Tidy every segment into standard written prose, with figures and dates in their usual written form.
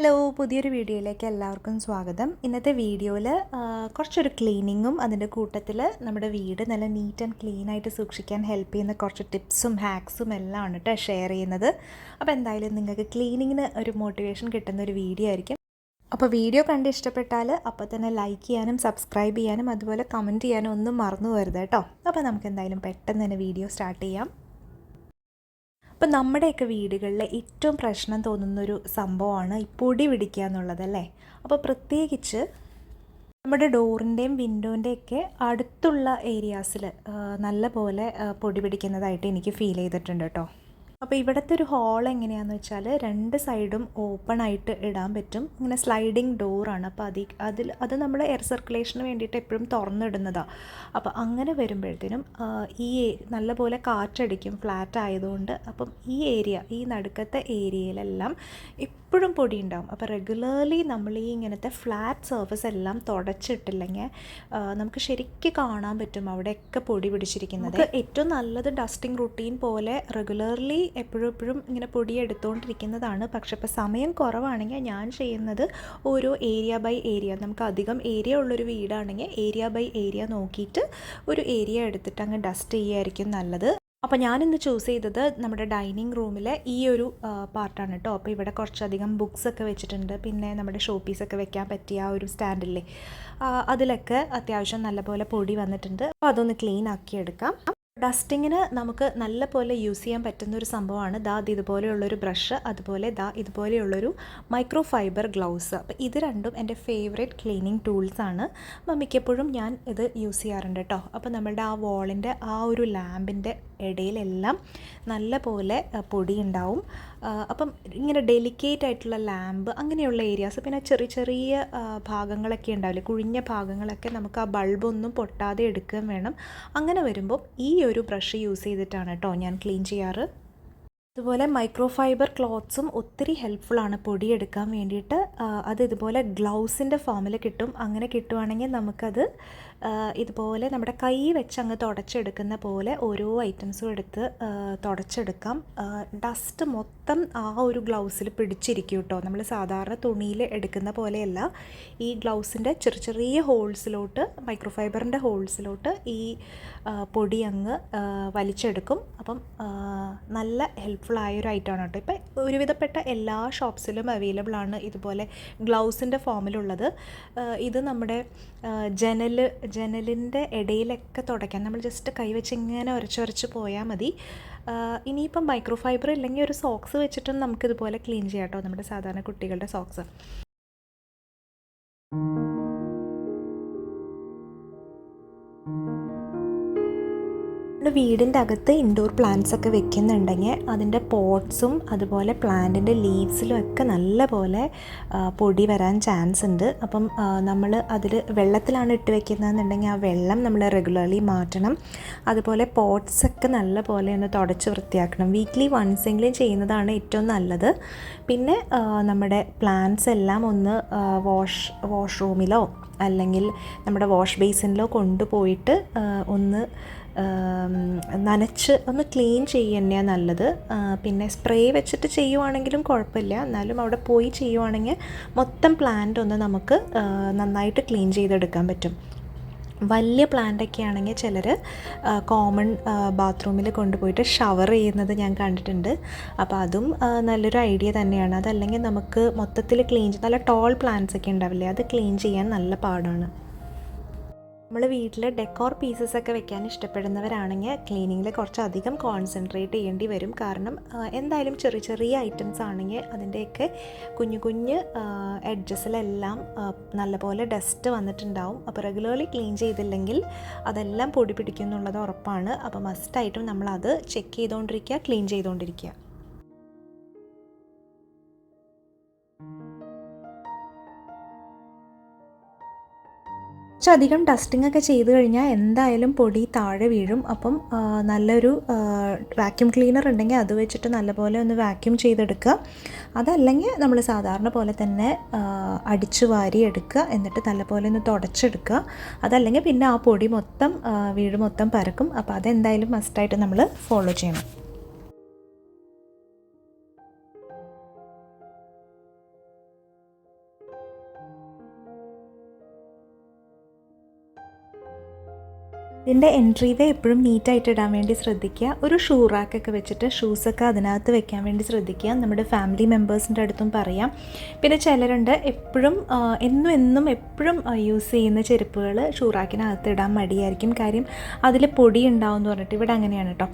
Hello, പുതിയൊരു വീഡിയോയിലേക്ക് എല്ലാവർക്കും സ്വാഗതം. ഇന്നത്തെ വീഡിയോയിൽ കുറച്ചൊരു ക്ലീനിങ്ങും അതിൻ്റെ കൂട്ടത്തിൽ നമ്മുടെ വീട് നല്ല നീറ്റ് ആൻഡ് ക്ലീൻ ആയിട്ട് സൂക്ഷിക്കാൻ ഹെൽപ്പ് ചെയ്യുന്ന കുറച്ച് ടിപ്സും ഹാക്സും എല്ലാം ആണ് കേട്ടോ ഷെയർ ചെയ്യുന്നത്. അപ്പോൾ എന്തായാലും നിങ്ങൾക്ക് ക്ലീനിങ്ങിന് ഒരു മോട്ടിവേഷൻ കിട്ടുന്ന ഒരു വീഡിയോ ആയിരിക്കും. അപ്പോൾ വീഡിയോ കണ്ട് ഇഷ്ടപ്പെട്ടാൽ അപ്പോൾ തന്നെ ലൈക്ക് ചെയ്യാനും സബ്സ്ക്രൈബ് ചെയ്യാനും അതുപോലെ കമൻറ്റ് ചെയ്യാനും ഒന്നും മറന്നു പോകരുത് കേട്ടോ. അപ്പോൾ നമുക്ക് എന്തായാലും പെട്ടെന്ന് തന്നെ വീഡിയോ സ്റ്റാർട്ട് ചെയ്യാം. അപ്പോൾ നമ്മുടെയൊക്കെ വീടുകളിൽ ഏറ്റവും പ്രശ്നം തോന്നുന്നൊരു സംഭവമാണ് ഈ പൊടി പിടിക്കുക എന്നുള്ളതല്ലേ. അപ്പോൾ പ്രത്യേകിച്ച് നമ്മുടെ ഡോറിൻ്റെയും വിൻഡോൻ്റെയൊക്കെ അടുത്തുള്ള ഏരിയാസിൽ നല്ല പോലെ പൊടി പിടിക്കുന്നതായിട്ട് എനിക്ക് ഫീൽ ചെയ്തിട്ടുണ്ട് കേട്ടോ. അപ്പോൾ ഇവിടുത്തെ ഒരു ഹോൾ എങ്ങനെയാണെന്ന് വെച്ചാൽ രണ്ട് സൈഡും ഓപ്പൺ ആയിട്ട് ഇടാൻ പറ്റും. ഇങ്ങനെ സ്ലൈഡിങ് ഡോറാണ്. അപ്പോൾ അത് നമ്മൾ എയർ സർക്കുലേഷന് വേണ്ടിയിട്ട് എപ്പോഴും തുറന്നിടുന്നതാണ്. അപ്പോൾ അങ്ങനെ വരുമ്പോഴത്തേനും ഈ നല്ലപോലെ കാറ്റടിക്കും, ഫ്ലാറ്റ് ആയതുകൊണ്ട്. അപ്പം ഈ നടുക്കത്തെ ഏരിയയിലെല്ലാം എപ്പോഴും പൊടി ഉണ്ടാവും. അപ്പോൾ റെഗുലർലി നമ്മൾ ഈ ഇങ്ങനത്തെ ഫ്ലാറ്റ് സർഫസ് എല്ലാം തുടച്ചിട്ടില്ലെങ്കിൽ നമുക്ക് ശരിക്കും കാണാൻ പറ്റും അവിടെയൊക്കെ പൊടി പിടിച്ചിരിക്കുന്നത്. ഏറ്റവും നല്ലത് ഡസ്റ്റിംഗ് റുട്ടീൻ പോലെ റെഗുലർലി എപ്പോഴും ഇങ്ങനെ പൊടി എടുത്തുകൊണ്ടിരിക്കുന്നതാണ്. പക്ഷെ ഇപ്പോൾ സമയം കുറവാണെങ്കിൽ ഞാൻ ചെയ്യുന്നത് ഓരോ ഏരിയ ബൈ ഏരിയ, നമുക്ക് അധികം ഏരിയ ഉള്ളൊരു വീടാണെങ്കിൽ ഏരിയ ബൈ ഏരിയ നോക്കിയിട്ട് ഒരു ഏരിയ എടുത്തിട്ട് അങ്ങ് ഡസ്റ്റ് ചെയ്യുകയായിരിക്കും നല്ലത്. അപ്പോൾ ഞാനിന്ന് ചൂസ് ചെയ്തത് നമ്മുടെ ഡൈനിങ് റൂമിലെ ഈ ഒരു പാർട്ടാണ് കേട്ടോ. അപ്പോൾ ഇവിടെ കുറച്ചധികം ബുക്സൊക്കെ വെച്ചിട്ടുണ്ട്. പിന്നെ നമ്മുടെ ഷോ പീസൊക്കെ വെക്കാൻ പറ്റിയ ആ ഒരു സ്റ്റാൻഡില്ലേ, അതിലൊക്കെ അത്യാവശ്യം നല്ലപോലെ പൊടി വന്നിട്ടുണ്ട്. അപ്പോൾ അതൊന്ന് ക്ലീൻ ആക്കിയെടുക്കാം. ഡസ്റ്റിങ്ങിന് നമുക്ക് നല്ല പോലെ യൂസ് ചെയ്യാൻ പറ്റുന്നൊരു സംഭവമാണ് ഇതുപോലെയുള്ളൊരു ബ്രഷ്, അതുപോലെ ഇതുപോലെയുള്ളൊരു മൈക്രോ ഫൈബർ ഗ്ലൗസ്. അപ്പോൾ ഇത് രണ്ടും എൻ്റെ ഫേവറേറ്റ് ക്ലീനിങ് ടൂൾസാണ്. അപ്പോൾ മിക്കപ്പോഴും ഞാൻ ഇത് യൂസ് ചെയ്യാറുണ്ട് കേട്ടോ. അപ്പോൾ നമ്മളുടെ ആ വാളിൻ്റെ ആ ഒരു ലാമ്പിൻ്റെ ഇടയിലെല്ലാം നല്ല പോലെ പൊടി ഉണ്ടാവും. അപ്പം ഇങ്ങനെ ഡെലിക്കേറ്റ് ആയിട്ടുള്ള ലാമ്പ് അങ്ങനെയുള്ള ഏരിയാസ്, പിന്നെ ചെറിയ ഭാഗങ്ങളൊക്കെ ഉണ്ടാവില്ലേ, കുഴിഞ്ഞ ഭാഗങ്ങളൊക്കെ നമുക്ക് ആ ബൾബൊന്നും പൊട്ടാതെ എടുക്കുകയും വേണം. അങ്ങനെ വരുമ്പോൾ ഈ ഒരു ബ്രഷ് യൂസ് ചെയ്തിട്ടാണ് കേട്ടോ ഞാൻ ക്ലീൻ ചെയ്യാറ്. അതുപോലെ മൈക്രോ ഫൈബർ ക്ലോത്ത്സും ഒത്തിരി ഹെൽപ്ഫുള്ളാണ് പൊടിയെടുക്കാൻ വേണ്ടിയിട്ട്. അത് ഇതുപോലെ ഗ്ലൗസിൻ്റെ ഫോമിൽ കിട്ടും. അങ്ങനെ കിട്ടുവാണെങ്കിൽ നമുക്കത് ഇതുപോലെ നമ്മുടെ കൈ വെച്ച് അങ്ങ് തുടച്ചെടുക്കുന്ന പോലെ ഓരോ ഐറ്റംസും എടുത്ത് തുടച്ചെടുക്കാം. ഡസ്റ്റ് മൊത്തം ആ ഒരു ഗ്ലൗസിൽ പിടിച്ചിരിക്കും കേട്ടോ. നമ്മൾ സാധാരണ തുണിയിൽ എടുക്കുന്ന പോലെയല്ല. ഈ ഗ്ലൗസിൻ്റെ ചെറിയ ഹോൾസിലോട്ട്, മൈക്രോ ഫൈബറിൻ്റെ ഹോൾസിലോട്ട് ഈ പൊടി അങ്ങ് വലിച്ചെടുക്കും. അപ്പം നല്ല ഹെൽപ്ഫുള്ളായൊരു ഐറ്റമാണ് കേട്ടോ. ഇപ്പം ഒരുവിധപ്പെട്ട എല്ലാ ഷോപ്സിലും അവൈലബിൾ ആണ് ഇതുപോലെ ഗ്ലൗസിൻ്റെ ഫോമിലുള്ളത്. ഇത് നമ്മുടെ ജനലിൻ്റെ ഇടയിലൊക്കെ തുടയ്ക്കാൻ നമ്മൾ ജസ്റ്റ് കൈവച്ച് ഇങ്ങനെ ഉരച്ച് പോയാൽ മതി. ഇനിയിപ്പം മൈക്രോ ഫൈബർ ഇല്ലെങ്കിൽ ഒരു സോക്സ് വെച്ചിട്ടും നമുക്കിതുപോലെ ക്ലീൻ ചെയ്യാം കേട്ടോ, നമ്മുടെ സാധാരണ കുട്ടികളുടെ സോക്സ്. വീടിൻ്റെ അകത്ത് ഇൻഡോർ പ്ലാന്റ്സ് ഒക്കെ വെക്കുന്നുണ്ടെങ്കിൽ അതിൻ്റെ പോട്ട്സും അതുപോലെ പ്ലാന്റിൻ്റെ ലീവ്സിലും ഒക്കെ നല്ല പോലെ പൊടി വരാൻ ചാൻസ് ഉണ്ട്. അപ്പം നമ്മൾ അതിൽ വെള്ളത്തിലാണ് ഇട്ട് വെക്കുന്നതെന്നുണ്ടെങ്കിൽ ആ വെള്ളം നമ്മൾ റെഗുലർലി മാറ്റണം. അതുപോലെ പോട്ട്സൊക്കെ നല്ല പോലെ ഒന്ന് തുടച്ച് വൃത്തിയാക്കണം. വീക്ക്ലി വൺസെങ്കിലും ചെയ്യുന്നതാണ് ഏറ്റവും നല്ലത്. പിന്നെ നമ്മുടെ പ്ലാന്റ്സ് എല്ലാം ഒന്ന് വാഷ്റൂമിലോ അല്ലെങ്കിൽ നമ്മുടെ വാഷ് ബേസിനിലോ കൊണ്ടുപോയിട്ട് ഒന്ന് നനച്ച് ഒന്ന് ക്ലീൻ ചെയ്യുന്നതാണ് നല്ലത്. പിന്നെ സ്പ്രേ വെച്ചിട്ട് ചെയ്യുവാണെങ്കിലും കുഴപ്പമില്ല, എന്നാലും അവിടെ പോയി ചെയ്യുവാണെങ്കിൽ മൊത്തം പ്ലാന്റ് ഒന്ന് നമുക്ക് നന്നായിട്ട് ക്ലീൻ ചെയ്തെടുക്കാൻ പറ്റും. വലിയ പ്ലാന്റൊക്കെ ആണെങ്കിൽ ചിലർ കോമൺ ബാത്റൂമിൽ കൊണ്ടുപോയിട്ട് ഷവർ ചെയ്യുന്നത് ഞാൻ കണ്ടിട്ടുണ്ട്. അപ്പോൾ അതും നല്ലൊരു ഐഡിയ തന്നെയാണ്. അതല്ലെങ്കിൽ നമുക്ക് മൊത്തത്തിൽ നല്ല ടോൾ പ്ലാന്റ്സ് ഒക്കെ ഉണ്ടാവില്ലേ, അത് ക്ലീൻ ചെയ്യാൻ നല്ല പാടാണ്. നമ്മൾ വീട്ടിൽ ഡെക്കോർ പീസസൊക്കെ വെക്കാൻ ഇഷ്ടപ്പെടുന്നവരാണെങ്കിൽ ക്ലീനിങ്ങിൽ കുറച്ചധികം കോൺസെൻട്രേറ്റ് ചെയ്യേണ്ടി വരും. കാരണം എന്തായാലും ചെറിയ ഐറ്റംസ് ആണെങ്കിൽ അതിൻ്റെയൊക്കെ കുഞ്ഞു എഡ്ജസിലെല്ലാം നല്ലപോലെ ഡസ്റ്റ് വന്നിട്ടുണ്ടാവും. അപ്പോൾ റെഗുലർലി ക്ലീൻ ചെയ്തില്ലെങ്കിൽ അതെല്ലാം പൊടി പിടിക്കും എന്നുള്ളത് ഉറപ്പാണ്. അപ്പോൾ മസ്റ്റായിട്ടും നമ്മളത് ചെക്ക് ചെയ്തുകൊണ്ടിരിക്കുക, ക്ലീൻ ചെയ്തുകൊണ്ടിരിക്കുക. അധികം ഡസ്റ്റിംഗ് ഒക്കെ ചെയ്ത് കഴിഞ്ഞാൽ എന്തായാലും പൊടി താഴെ വീഴും. അപ്പം നല്ലൊരു വാക്യൂം ക്ലീനർ ഉണ്ടെങ്കിൽ അത് വെച്ചിട്ട് നല്ലപോലെ ഒന്ന് വാക്യൂം ചെയ്തെടുക്കുക. അതല്ലെങ്കിൽ നമ്മൾ സാധാരണ പോലെ തന്നെ അടിച്ചു വാരി എടുക്കുക, എന്നിട്ട് നല്ലപോലെ ഒന്ന് തുടച്ചെടുക്കുക. അതല്ലെങ്കിൽ പിന്നെ ആ പൊടി മൊത്തം വീട് മൊത്തം പരക്കും. അപ്പോൾ അതെന്തായാലും മസ്റ്റായിട്ട് നമ്മൾ ഫോളോ ചെയ്യണം. ഇതിൻ്റെ എൻട്രി വേ എപ്പോഴും നീറ്റായിട്ട് ഇടാൻ വേണ്ടി ശ്രദ്ധിക്കുക. ഒരു ഷൂ റാക്കൊക്കെ വെച്ചിട്ട് ഷൂസൊക്കെ അതിനകത്ത് വെക്കാൻ വേണ്ടി ശ്രദ്ധിക്കുക. നമ്മുടെ ഫാമിലി മെമ്പേഴ്സിൻ്റെ അടുത്തും പറയാം. പിന്നെ ചിലരുണ്ട് എപ്പോഴും എന്നും എപ്പോഴും യൂസ് ചെയ്യുന്ന ചെരുപ്പുകൾ ഷൂ റാക്കിനകത്ത് ഇടാൻ മടിയായിരിക്കും. കാര്യം അതിൽ പൊടി ഉണ്ടാവും എന്ന് പറഞ്ഞിട്ട്. ഇവിടെ അങ്ങനെയാണ് കേട്ടോ.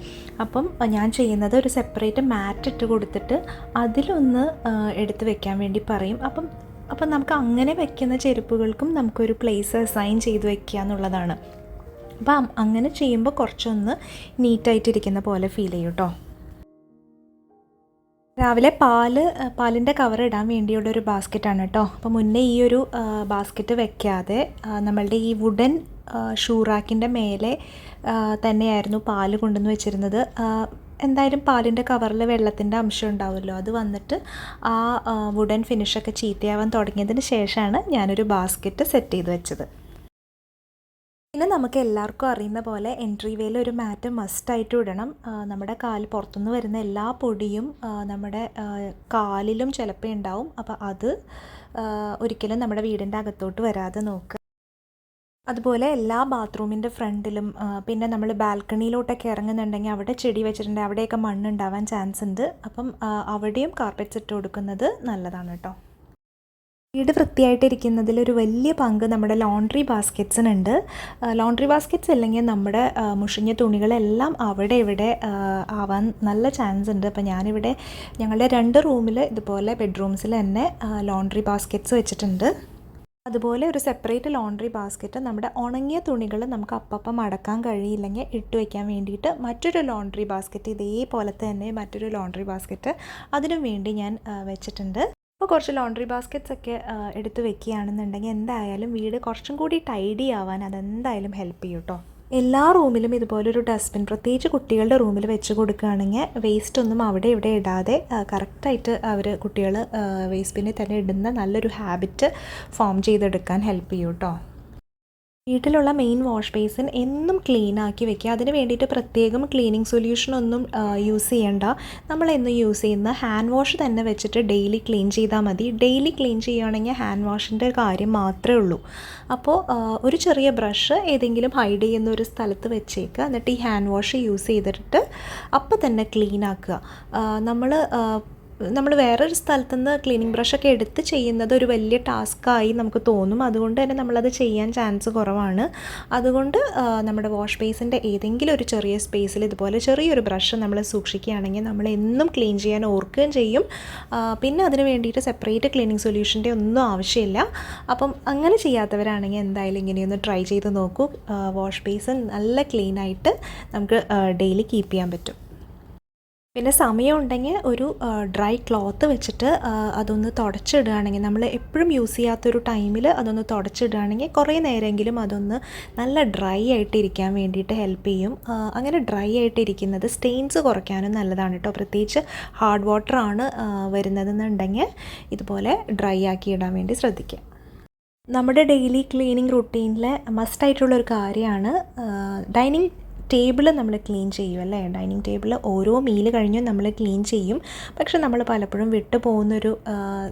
അപ്പം ഞാൻ ചെയ്യുന്നത് ഒരു സെപ്പറേറ്റ് മാറ്റ് ഇട്ട് കൊടുത്തിട്ട് അതിലൊന്ന് എടുത്ത് വെക്കാൻ വേണ്ടി പറയും. അപ്പം നമുക്ക് അങ്ങനെ വെക്കുന്ന ചെരുപ്പുകൾക്കും നമുക്കൊരു പ്ലേസ് അസൈൻ ചെയ്ത് വെക്കുക എന്നുള്ളതാണ്. അപ്പം അങ്ങനെ ചെയ്യുമ്പോൾ കുറച്ചൊന്ന് നീറ്റായിട്ടിരിക്കുന്ന പോലെ ഫീൽ ചെയ്യും കേട്ടോ. രാവിലെ പാലിൻ്റെ കവർ ഇടാൻ വേണ്ടിയുള്ളൊരു ബാസ്ക്കറ്റാണ് കേട്ടോ. അപ്പോൾ മുന്നേ ഈ ഒരു ബാസ്ക്കറ്റ് വെക്കാതെ നമ്മളുടെ ഈ വുഡൻ ഷൂ റാക്കിൻ്റെ മേലെ തന്നെയായിരുന്നു പാല് കൊണ്ടുവന്ന് വെച്ചിരുന്നത്. എന്തായാലും പാലിൻ്റെ കവറിൽ വെള്ളത്തിൻ്റെ അംശം ഉണ്ടാവുമല്ലോ, അത് വന്നിട്ട് ആ വുഡൻ ഫിനിഷൊക്കെ ചീത്തയാവാൻ തുടങ്ങിയതിന് ശേഷമാണ് ഞാനൊരു ബാസ്ക്കറ്റ് സെറ്റ് ചെയ്ത് വെച്ചത്. പിന്നെ നമുക്ക് എല്ലാവർക്കും അറിയുന്ന പോലെ എൻട്രി വേയിൽ ഒരു മാറ്റ് മസ്റ്റായിട്ട് ഇടണം. നമ്മുടെ കാല് പുറത്തുനിന്ന് വരുന്ന എല്ലാ പൊടിയും നമ്മുടെ കാലിലും ചിലപ്പോൾ ഉണ്ടാവും. അപ്പോൾ അത് ഒരിക്കലും നമ്മുടെ വീടിൻ്റെ അകത്തോട്ട് വരാതെ നോക്കുക. അതുപോലെ എല്ലാ ബാത്റൂമിൻ്റെ ഫ്രണ്ടിലും പിന്നെ നമ്മൾ ബാൽക്കണിയിലോട്ടൊക്കെ ഇറങ്ങുന്നുണ്ടെങ്കിൽ അവിടെ ചെടി വെച്ചിട്ടുണ്ടെങ്കിൽ അവിടെയൊക്കെ മണ്ണുണ്ടാവാൻ ചാൻസ് ഉണ്ട്. അപ്പം അവിടെയും കാർപ്പറ്റ്സ് ഇട്ട് കൊടുക്കുന്നത് നല്ലതാണ് കേട്ടോ. വീട് വൃത്തിയായിട്ടിരിക്കുന്നതിൽ ഒരു വലിയ പങ്ക് നമ്മുടെ ലോണ്ട്രി ബാസ്ക്കറ്റ്സിനുണ്ട്. ലോണ്ട്രി ബാസ്ക്കറ്റ്സ് അല്ലെങ്കിൽ നമ്മുടെ മുഷിഞ്ഞ തുണികളെല്ലാം അവിടെ ഇവിടെ ആവാൻ നല്ല ചാൻസ് ഉണ്ട്. അപ്പോൾ ഞാനിവിടെ ഞങ്ങളുടെ 2 റൂമിൽ ഇതുപോലെ ബെഡ്റൂംസിൽ തന്നെ ലോണ്ട്രി ബാസ്ക്കറ്റ്സ് വെച്ചിട്ടുണ്ട്. അതുപോലെ ഒരു സെപ്പറേറ്റ് ലോണ്ട്രി ബാസ്ക്കറ്റ് നമ്മുടെ ഉണങ്ങിയ തുണികൾ നമുക്ക് അപ്പം മടക്കാൻ കഴിയില്ലെങ്കിൽ ഇട്ട് വയ്ക്കാൻ വേണ്ടിയിട്ട് മറ്റൊരു ലോണ്ട്രി ബാസ്ക്കറ്റ് ഇതേപോലെ തന്നെ മറ്റൊരു ലോണ്ട്രി ബാസ്ക്കറ്റ് അതിനും വേണ്ടി ഞാൻ വെച്ചിട്ടുണ്ട്. അപ്പോൾ കുറച്ച് ലോണ്ട്രി ബാസ്ക്കറ്റ്സ് ഒക്കെ എടുത്ത് വെക്കുകയാണെന്നുണ്ടെങ്കിൽ എന്തായാലും വീട് കുറച്ചും കൂടി ടൈഡി ആവാൻ അതെന്തായാലും ഹെൽപ്പ് ചെയ്യും കേട്ടോ. എല്ലാ റൂമിലും ഇതുപോലൊരു ഡസ്റ്റ്ബിൻ പ്രത്യേകിച്ച് കുട്ടികളുടെ റൂമിൽ വെച്ച് കൊടുക്കുകയാണെങ്കിൽ വേസ്റ്റ് ഒന്നും അവിടെ ഇവിടെ ഇടാതെ കറക്റ്റായിട്ട് കുട്ടികൾ വേസ്റ്റ് ബിന്നിൽ തന്നെ ഇടുന്ന നല്ലൊരു ഹാബിറ്റ് ഫോം ചെയ്തെടുക്കാൻ ഹെൽപ്പ് ചെയ്യും കേട്ടോ. വീട്ടിലുള്ള മെയിൻ വാഷ് ബേസിൻ എന്നും ക്ലീൻ ആക്കി വെക്കുക. അതിന് വേണ്ടിയിട്ട് പ്രത്യേകം ക്ലീനിങ് സൊല്യൂഷനൊന്നും യൂസ് ചെയ്യണ്ട. നമ്മളെന്നും യൂസ് ചെയ്യുന്ന ഹാൻഡ് വാഷ് തന്നെ വെച്ചിട്ട് ഡെയിലി ക്ലീൻ ചെയ്താൽ മതി. ഡെയിലി ക്ലീൻ ചെയ്യുകയാണെങ്കിൽ ഹാൻഡ് വാഷിൻ്റെ കാര്യം മാത്രമേ ഉള്ളൂ. അപ്പോൾ ഒരു ചെറിയ ബ്രഷ് ഏതെങ്കിലും ഹൈഡ് ചെയ്യുന്ന ഒരു സ്ഥലത്ത് വെച്ചേക്കുക. എന്നിട്ട് ഈ ഹാൻഡ് വാഷ് യൂസ് ചെയ്തിട്ട് അപ്പം തന്നെ ക്ലീൻ ആക്കുക. നമ്മൾ വേറൊരു സ്ഥലത്തുനിന്ന് ക്ലീനിങ് ബ്രഷൊക്കെ എടുത്ത് ചെയ്യുന്നത് ഒരു വലിയ ടാസ്ക്കായി നമുക്ക് തോന്നും. അതുകൊണ്ട് തന്നെ നമ്മളത് ചെയ്യാൻ ചാൻസ് കുറവാണ്. അതുകൊണ്ട് നമ്മുടെ വാഷ് ബേസിൻ്റെ ഏതെങ്കിലും ഒരു ചെറിയ സ്പേസിൽ ഇതുപോലെ ചെറിയൊരു ബ്രഷ് നമ്മൾ സൂക്ഷിക്കുകയാണെങ്കിൽ നമ്മൾ എന്നും ക്ലീൻ ചെയ്യാൻ ഓർക്കുകയും ചെയ്യും. പിന്നെ അതിന് വേണ്ടിയിട്ട് സെപ്പറേറ്റ് ക്ലീനിങ് സൊല്യൂഷൻ്റെ ഒന്നും ആവശ്യമില്ല. അപ്പം അങ്ങനെ ചെയ്യാത്തവരാണെങ്കിൽ എന്തായാലും ഇങ്ങനെയൊന്ന് ട്രൈ ചെയ്ത് നോക്കൂ. വാഷ് ബേസിൻ നല്ല ക്ലീനായിട്ട് നമുക്ക് ഡെയിലി കീപ്പ് ചെയ്യാൻ പറ്റും. പിന്നെ സമയമുണ്ടെങ്കിൽ ഒരു ഡ്രൈ ക്ലോത്ത് വെച്ചിട്ട് അതൊന്ന് തുടച്ചിടുകയാണെങ്കിൽ നമ്മൾ എപ്പോഴും യൂസ് ചെയ്യാത്തൊരു ടൈമിൽ അതൊന്ന് തുടച്ചിടുകയാണെങ്കിൽ കുറേ നേരമെങ്കിലും അതൊന്ന് നല്ല ഡ്രൈ ആയിട്ടിരിക്കാൻ വേണ്ടിയിട്ട് ഹെൽപ്പ് ചെയ്യും. അങ്ങനെ ഡ്രൈ ആയിട്ടിരിക്കുന്നത് സ്റ്റെയിൻസ് കുറയ്ക്കാനും നല്ലതാണ് കേട്ടോ. പ്രത്യേകിച്ച് ഹാർഡ് വാട്ടറാണ് വരുന്നതെന്നുണ്ടെങ്കിൽ ഇതുപോലെ ഡ്രൈ ആക്കി ഇടാൻ വേണ്ടി ശ്രദ്ധിക്കുക. നമ്മുടെ ഡെയിലി ക്ലീനിങ് റുട്ടീനിലെ മസ്റ്റായിട്ടുള്ളൊരു കാര്യമാണ് ഡൈനിങ് ടേബിൾ നമ്മൾ ക്ലീൻ ചെയ്യും അല്ലേ. ഡൈനിങ് ടേബിൾ ഓരോ മീൽ കഴിഞ്ഞും നമ്മൾ ക്ലീൻ ചെയ്യും. പക്ഷെ നമ്മൾ പലപ്പോഴും വിട്ടു പോകുന്നൊരു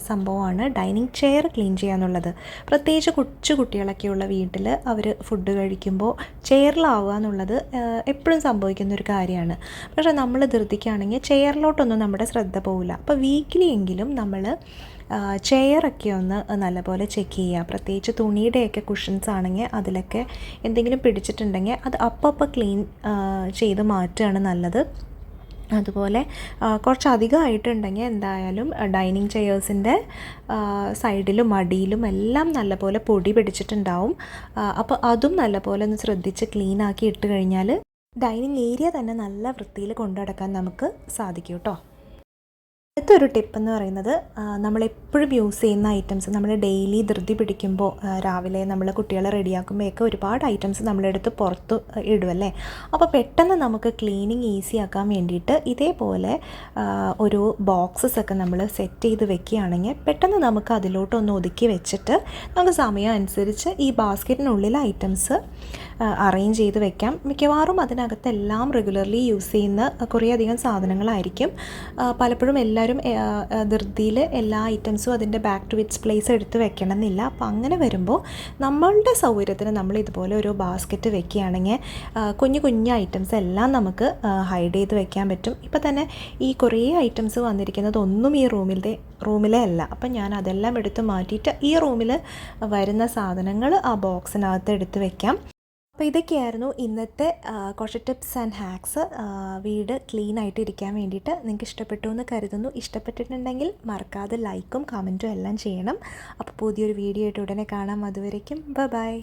സംഭവമാണ് ഡൈനിങ് ചെയർ ക്ലീൻ ചെയ്യുക എന്നുള്ളത്. പ്രത്യേകിച്ച് കൊച്ചു കുട്ടികളൊക്കെയുള്ള വീട്ടിൽ അവർ ഫുഡ് കഴിക്കുമ്പോൾ ചെയറിലാവുക എന്നുള്ളത് എപ്പോഴും സംഭവിക്കുന്നൊരു കാര്യമാണ്. പക്ഷേ നമ്മൾ ധൃതിക്കുകയാണെങ്കിൽ ചെയറിലോട്ടൊന്നും നമ്മുടെ ശ്രദ്ധ പോവില്ല. അപ്പോൾ വീക്കിലി എങ്കിലും നമ്മൾ ചെയറൊക്കെ ഒന്ന് നല്ലപോലെ ചെക്ക് ചെയ്യുക. പ്രത്യേകിച്ച് തുണിയുടെയൊക്കെ കുഷൻസ് ആണെങ്കിൽ അതിലൊക്കെ എന്തെങ്കിലും പിടിച്ചിട്ടുണ്ടെങ്കിൽ അത് അപ്പം ക്ലീൻ ചെയ്ത് മാറ്റുകയാണ് നല്ലത്. അതുപോലെ കുറച്ചധികമായിട്ടുണ്ടെങ്കിൽ എന്തായാലും ഡൈനിങ് ചെയേഴ്സിൻ്റെ സൈഡിലും അടിയിലും എല്ലാം നല്ലപോലെ പൊടി പിടിച്ചിട്ടുണ്ടാവും. അപ്പോൾ അതും നല്ലപോലെ ഒന്ന് ശ്രദ്ധിച്ച് ക്ലീനാക്കി ഇട്ട് കഴിഞ്ഞാൽ ഡൈനിങ് ഏരിയ തന്നെ നല്ല വൃത്തിയിൽ കൊണ്ടുനടക്കാൻ നമുക്ക് സാധിക്കും കേട്ടോ. അടുത്തൊരു ടിപ്പ് എന്ന് പറയുന്നത് നമ്മളെപ്പോഴും യൂസ് ചെയ്യുന്ന ഐറ്റംസ് നമ്മൾ ഡെയിലി ധൃതി പിടിക്കുമ്പോൾ രാവിലെ നമ്മൾ കുട്ടികളെ റെഡിയാക്കുമ്പോഴൊക്കെ ഒരുപാട് ഐറ്റംസ് നമ്മളെടുത്ത് പുറത്ത് ഇടുമല്ലേ. അപ്പോൾ പെട്ടെന്ന് നമുക്ക് ക്ലീനിങ് ഈസി ആക്കാൻ വേണ്ടിയിട്ട് ഇതേപോലെ ഒരു ബോക്സസ് ഒക്കെ നമ്മൾ സെറ്റ് ചെയ്ത് വെക്കുകയാണെങ്കിൽ പെട്ടെന്ന് നമുക്ക് അതിലോട്ടൊന്ന് ഒതുക്കി വെച്ചിട്ട് നമുക്ക് സമയം അനുസരിച്ച് ഈ ബാസ്ക്കറ്റിനുള്ളിൽ ഐറ്റംസ് അറേഞ്ച് ചെയ്ത് വെക്കാം. മിക്കവാറും അതിനകത്തെല്ലാം റെഗുലർലി യൂസ് ചെയ്യുന്ന കുറേയധികം സാധനങ്ങളായിരിക്കും. പലപ്പോഴും എല്ലാ എല്ലാവരും ധൃതിയിൽ എല്ലാ ഐറ്റംസും അതിൻ്റെ ബാക്ക് ടു ഇറ്റ്സ് പ്ലേസ് എടുത്ത് വെക്കണം എന്നില്ല. അപ്പോൾ അങ്ങനെ വരുമ്പോൾ നമ്മളുടെ സൗകര്യത്തിന് നമ്മൾ ഇതുപോലെ ഒരു ബാസ്ക്കറ്റ് വെക്കുകയാണെങ്കിൽ കുഞ്ഞു കുഞ്ഞു ഐറ്റംസ് എല്ലാം നമുക്ക് ഹൈഡ് ചെയ്ത് വെക്കാൻ പറ്റും. ഇപ്പോൾ തന്നെ ഈ കുറേ ഐറ്റംസ് വന്നിരിക്കുന്നത് ഒന്നും ഈ റൂമിലെ അല്ല. അപ്പം ഞാൻ അതെല്ലാം എടുത്ത് മാറ്റിയിട്ട് ഈ റൂമിൽ വരുന്ന സാധനങ്ങൾ ആ ബോക്സിനകത്ത് എടുത്ത് വെക്കാം. അപ്പോൾ ഇതൊക്കെയായിരുന്നു ഇന്നത്തെ കുറച്ച് ടിപ്സ് ആൻഡ് ഹാക്സ് വീട് ക്ലീൻ ആയിട്ട് ഇരിക്കാൻ വേണ്ടിയിട്ട്. നിങ്ങൾക്ക് ഇഷ്ടപ്പെട്ടു എന്ന് കരുതുന്നു. ഇഷ്ടപ്പെട്ടിട്ടുണ്ടെങ്കിൽ മറക്കാതെ ലൈക്കും കമൻറ്റും എല്ലാം ചെയ്യണം. അപ്പോൾ പുതിയൊരു വീഡിയോ ആയിട്ട് ഉടനെ കാണാം. അതുവരേക്കും ബൈ.